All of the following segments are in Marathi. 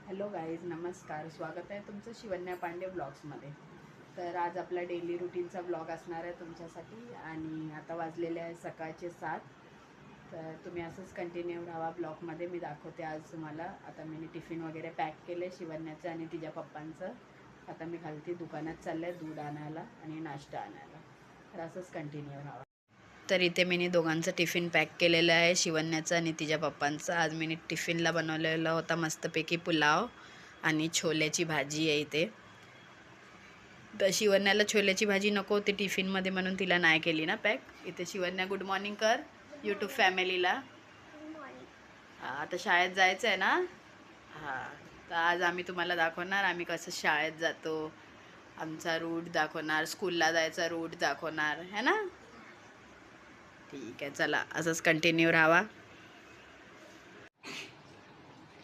हॅलो गाईज, नमस्कार. स्वागत आहे तुमचं शिवन्या पांडे ब्लॉग्समध्ये. तर आज आपला डेली रुटीनचा ब्लॉग असणार आहे तुमच्यासाठी. आणि आता वाजलेले आहे सकाळचे 7. तर तुम्ही असंच कंटिन्यू राहा ब्लॉगमध्ये. मी दाखवते आज तुम्हाला. आता मी टिफिन वगैरे पॅक केले शिवन्याचं आणि तिच्या पप्पांचं. आता मी खालती दुकानात चाललं आहे दूध आणायला आणि नाश्ता आणायला. तर असंच कंटिन्यू राहा. तर इथे मी दोघांचं टिफिन पॅक केलेलं आहे, शिवन्याचं आणि तिच्या पप्पांचं. आज मी टिफिनला बनवलेला होता मस्तपैकी पुलाव आणि छोल्याची भाजी आहे इथे. तर शिवन्याला छोल्याची भाजी नको होती टिफिनमध्ये म्हणून तिला नाही केली ना पॅक. इथे शिवन्या गुड मॉर्निंग कर यूट्यूब फॅमिलीला. आता शाळेत जायचं आहे ना. हां, तर आज आम्ही तुम्हाला दाखवणार आम्ही कसं शाळेत जातो, आमचा रूट दाखवणार, स्कूलला जायचा रूट दाखवणार है ना. ठीक आहे, चला असंच कंटिन्यू राहा.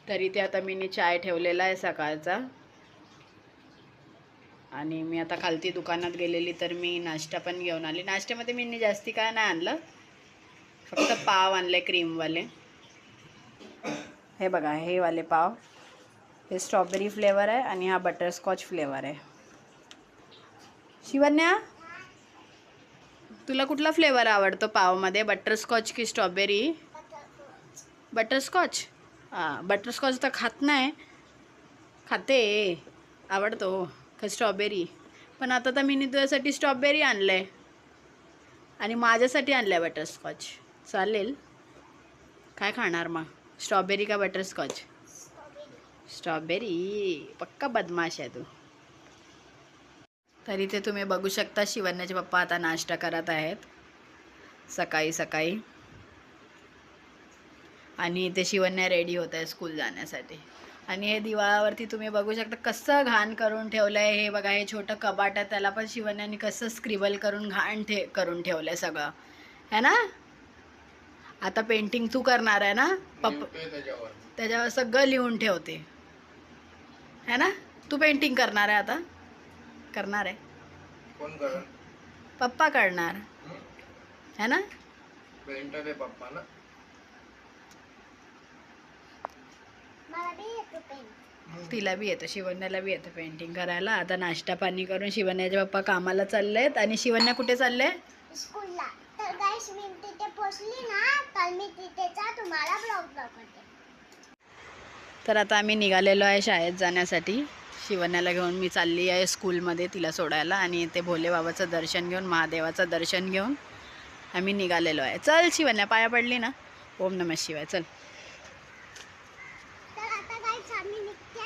तरी ते आता मी चाय ठेवलेला आहे सकाळचा. आणि मी आता खालती दुकानात गेलेली तर मी नाश्ता पण घेऊन आली. नाश्त्यामध्ये मी जास्ती काय नाही आणलं, फक्त पाव आणले क्रीमवाले. हे बघा, हे वाले पाव, हे स्ट्रॉबेरी फ्लेवर आहे आणि हा बटरस्कॉच फ्लेवर आहे. शिवन्या, तुला कुठला फ्लेवर आवडतो पावमध्ये, बटरस्कॉच की स्ट्रॉबेरी? बटरस्कॉच. हां, बटरस्कॉच तर खात नाही, खाते, आवडतो का स्ट्रॉबेरी? पण आता तर मी तुझ्यासाठी स्ट्रॉबेरी आणलं आहे आणि माझ्यासाठी आणलं आहे बटरस्कॉच. चालेल, काय खाणार मग, स्ट्रॉबेरी का बटरस्कॉच? स्ट्रॉबेरी. पक्का बदमाश आहे तू. तरी ते तुम्ही बघू शकता शिवन्याचे पप्पा आता नाश्ता करत आहेत सकाळी सकाळी. आणि इथे शिवन्या रेडी होत आहे स्कूल जाण्यासाठी. आणि हे दिवाळावरती तुम्ही बघू शकता कसं घाण करून ठेवलं आहे. हे बघा, हे छोटं कबाट आहे, त्याला पण शिवन्याने कसं स्क्रिबल करून घाण करून ठेवलं आहे सगळं, है ना. आता पेंटिंग तू करणार आहे ना त्याच्यावर सगळं लिहून ठेवते, है ना. तू पेंटिंग करणार आहे आता? करणार आहे. कोण करणार? पप्पा करणार, है ना. पेंटर आहे पप्पा ना. तिला बी येतं, शिवन्याला बी येतं पेंटिंग करायला. आता नाश्ता पाणी करून शिवन्याचे पप्पा कामाला चालले आहेत. आणि शिवन्या कुठे चालले? स्कूलला. तर गाइस, मी तिथे पोहोचली ना तर मी तिथेचा तुम्हाला ब्लॉग दाखवते. तर आता आम्ही निघालेलो आहे शाळेत जाण्यासाठी. शिवन्याला घेऊन मी चालली आहे स्कूलमध्ये तिला सोडायला. आणि इथे भोलेबाबाचं दर्शन घेऊन, महादेवाचं दर्शन घेऊन आम्ही निघालेलो आहे. चल शिवन्या, पाया पडली ना. ओम नमः शिवाय. चल. तर आता गाइस आम्ही निघते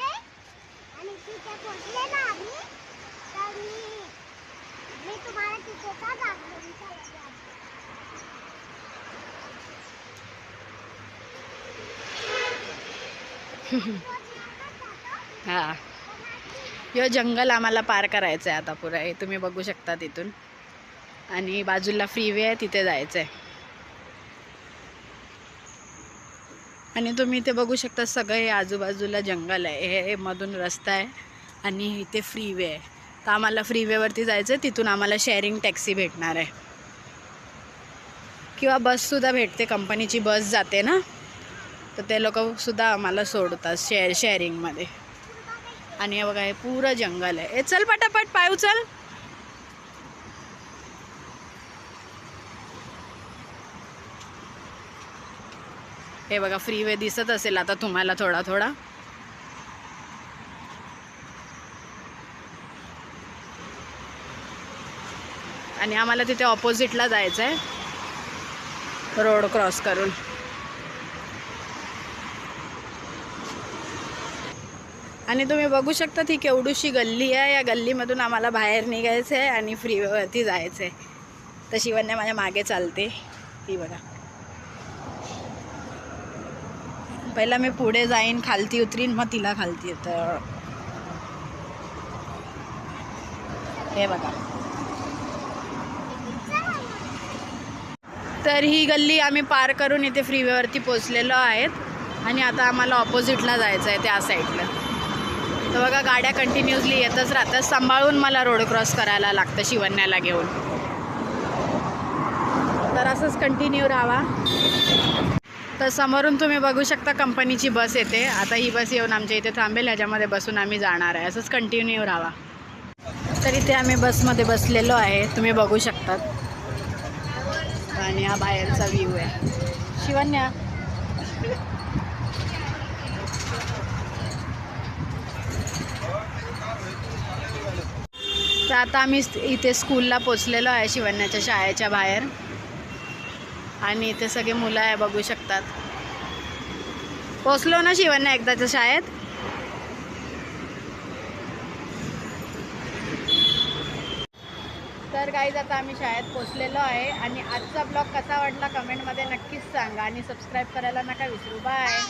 आणि तिथे पोहोचले ना आम्ही, तर मी तुम्हाला तिथेचा दाखवून चालते. हां, यो जंगल आम्हाला पार करायचं आहे आता पुरा. हे तुम्ही बघू शकता तिथून. आणि बाजूला फ्रीवे आहे, तिथे जायचं आहे. आणि तुम्ही इथे बघू शकता सगळं हे आजूबाजूला जंगल आहे. हे मधून रस्ता आहे आणि इथे फ्रीवे आहे. तर आम्हाला फ्रीवेवरती जायचं आहे. तिथून आम्हाला शेअरिंग टॅक्सी भेटणार आहे किंवा बससुद्धा भेटते, कंपनीची बस जाते ना, तर ते लोकसुद्धा आम्हाला सोडतात शेअरिंगमध्ये. आणि हे बघा, हे पुरं जंगल आहे. ए चल पटापट, पाय उचल. हे बघा, फ्रीवे दिसत असेल आता तुम्हाला थोडा थोडा. आणि आम्हाला तिथे ऑपोजिटला जायचं आहे रोड क्रॉस करून. आणि तुम्ही बघू शकता ती केवढीशी गल्ली आहे. या गल्लीमधून आम्हाला बाहेर निघायचं आहे आणि फ्रीवेवरती जायचं आहे. तर शिवन्या माझ्या मागे चालते, ती बघा. पहिला मी पुढे जाईन, खालती उतरीन, मग तिला खालती येतं. हे बघा. तर ही गल्ली आम्ही पार करून इथे फ्रीवेवरती पोचलेलो आहेत. आणि आता आम्हाला ऑपोजिटला जायचं आहे त्या साईडला. तर बघा, गाड्या कंटिन्युअसली येतच राहतात. सांभाळून मला रोड क्रॉस करायला लागतं शिवन्याला घेऊन. तर असंच कंटिन्यू राहा. तर समोरून तुम्ही बघू शकता कंपनीची बस येते. आता ही बस येऊन आमच्या इथे थांबेल, ह्याच्यामध्ये बसून आम्ही जाणार आहे. असंच कंटिन्यू राहा. तर इथे आम्ही बसमध्ये बसलेलो आहे, तुम्ही बघू शकतात. आणि हा बाहेरचा व्ह्यू आहे. शिवन्या तर आता आम्ही इथे स्कूलला पोचलेलो आहे, शिवन्याच्या शाळेच्या बाहेर. आणि इथे सगळे मुलं आहे, बघू शकतात. पोचलो ना शिवन्या एकदाच्या शाळेत. तर गाईज आता आम्ही शाळेत पोचलेलो आहे. आणि आजचा ब्लॉग कसा वाटला कमेंटमध्ये नक्कीच सांगा. आणि सबस्क्राईब करायला नका विसरू. बाय.